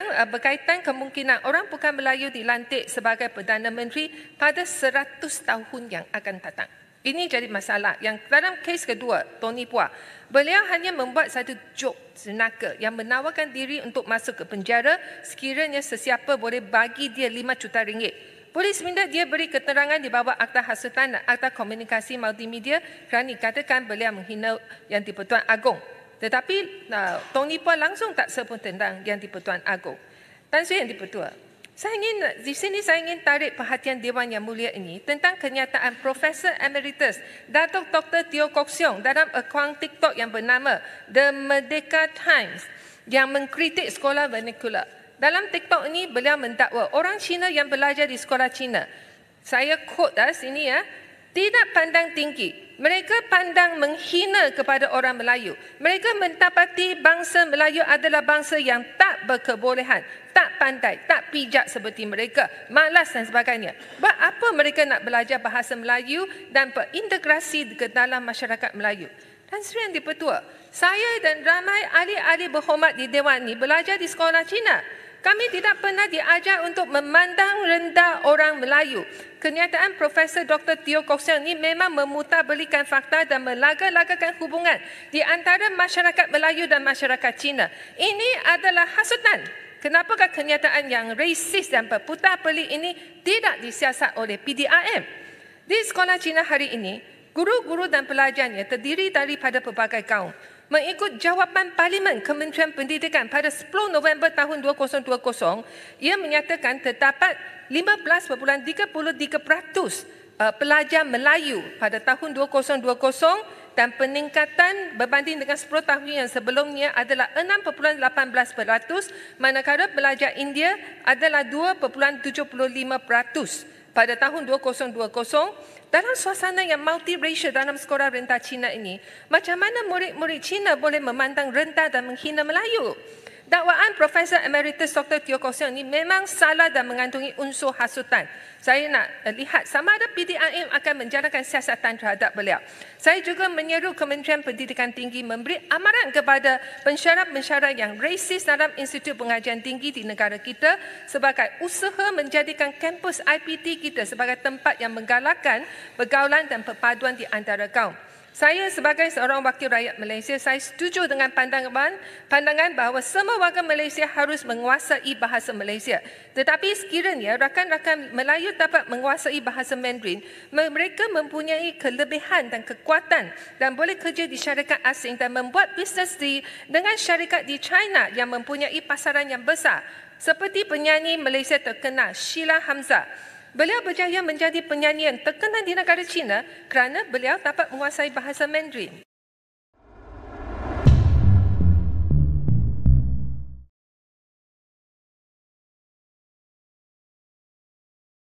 berkaitan kemungkinan orang bukan Melayu dilantik sebagai Perdana Menteri pada 100 tahun yang akan datang. Ini jadi masalah. Yang dalam kes kedua, Tony Phua, beliau hanya membuat satu joke jenaka yang menawarkan diri untuk masuk ke penjara sekiranya sesiapa boleh bagi dia 5 juta ringgit. Polis minta dia beri keterangan di bawah Akta Hasutan dan Akta Komunikasi Multimedia kerana dikatakan beliau menghina Yang di-Pertuan Agong. Tetapi Tony Phua langsung tak sebut tentang Yang di-Pertuan Agong. Tan Sri Yang di-Pertua, di sini saya ingin tarik perhatian Dewan Yang Mulia ini tentang kenyataan Profesor Emeritus Datuk Dr. Teo Kok Siong dalam akaun TikTok yang bernama The Merdeka Times yang mengkritik sekolah vernacular. Dalam TikTok ini beliau mendakwa orang Cina yang belajar di sekolah Cina. Saya quote sini tidak pandang tinggi. Mereka pandang menghina kepada orang Melayu. Mereka mendapati bangsa Melayu adalah bangsa yang tak berkebolehan, tak pandai, tak pijak seperti mereka, malas dan sebagainya. Buat apa mereka nak belajar bahasa Melayu dan berintegrasi ke dalam masyarakat Melayu? Tan Sri Yang di-Pertua, saya dan ramai ahli-ahli berhormat di Dewan ini belajar di sekolah Cina. Kami tidak pernah diajar untuk memandang rendah orang Melayu. Kenyataan Profesor Dr. Teo Kok Siong ini memang memutabalikan fakta dan melaga-lagakan hubungan di antara masyarakat Melayu dan masyarakat Cina. Ini adalah hasutan. Kenapakah kenyataan yang rasis dan berputar pelik ini tidak disiasat oleh PDRM? Di sekolah Cina hari ini, guru-guru dan pelajarnya terdiri daripada pelbagai kaum. Mengikut jawapan Parlimen Kementerian Pendidikan pada 10 November tahun 2020, ia menyatakan terdapat 15.33% pelajar Melayu pada tahun 2020 dan peningkatan berbanding dengan 10 tahun yang sebelumnya adalah 6.18%, manakala pelajar India adalah 2.75%. Pada tahun 2020, dalam suasana yang multiracial dalam sekolah rendah Cina ini, macam mana murid-murid Cina boleh memandang rendah dan menghina Melayu? Dakwaan Profesor Emeritus Dr. Teo Kok Siong ini memang salah dan mengandungi unsur hasutan. Saya nak lihat sama ada PDRM akan menjalankan siasatan terhadap beliau. Saya juga menyeru Kementerian Pendidikan Tinggi memberi amaran kepada pensyarah-pensyarah yang rasis dalam institut pengajian tinggi di negara kita sebagai usaha menjadikan kampus IPT kita sebagai tempat yang menggalakkan pergaulan dan perpaduan di antara kaum. Saya sebagai seorang wakil rakyat Malaysia, saya setuju dengan pandangan bahawa semua warga Malaysia harus menguasai bahasa Malaysia. Tetapi sekiranya rakan-rakan Melayu dapat menguasai bahasa Mandarin, mereka mempunyai kelebihan dan kekuatan dan boleh kerja di syarikat asing dan membuat bisnes dengan syarikat di China yang mempunyai pasaran yang besar. Seperti penyanyi Malaysia terkenal Sheila Hamzah. Beliau berjaya menjadi penyanyi yang terkenal di negara China kerana beliau dapat menguasai bahasa Mandarin.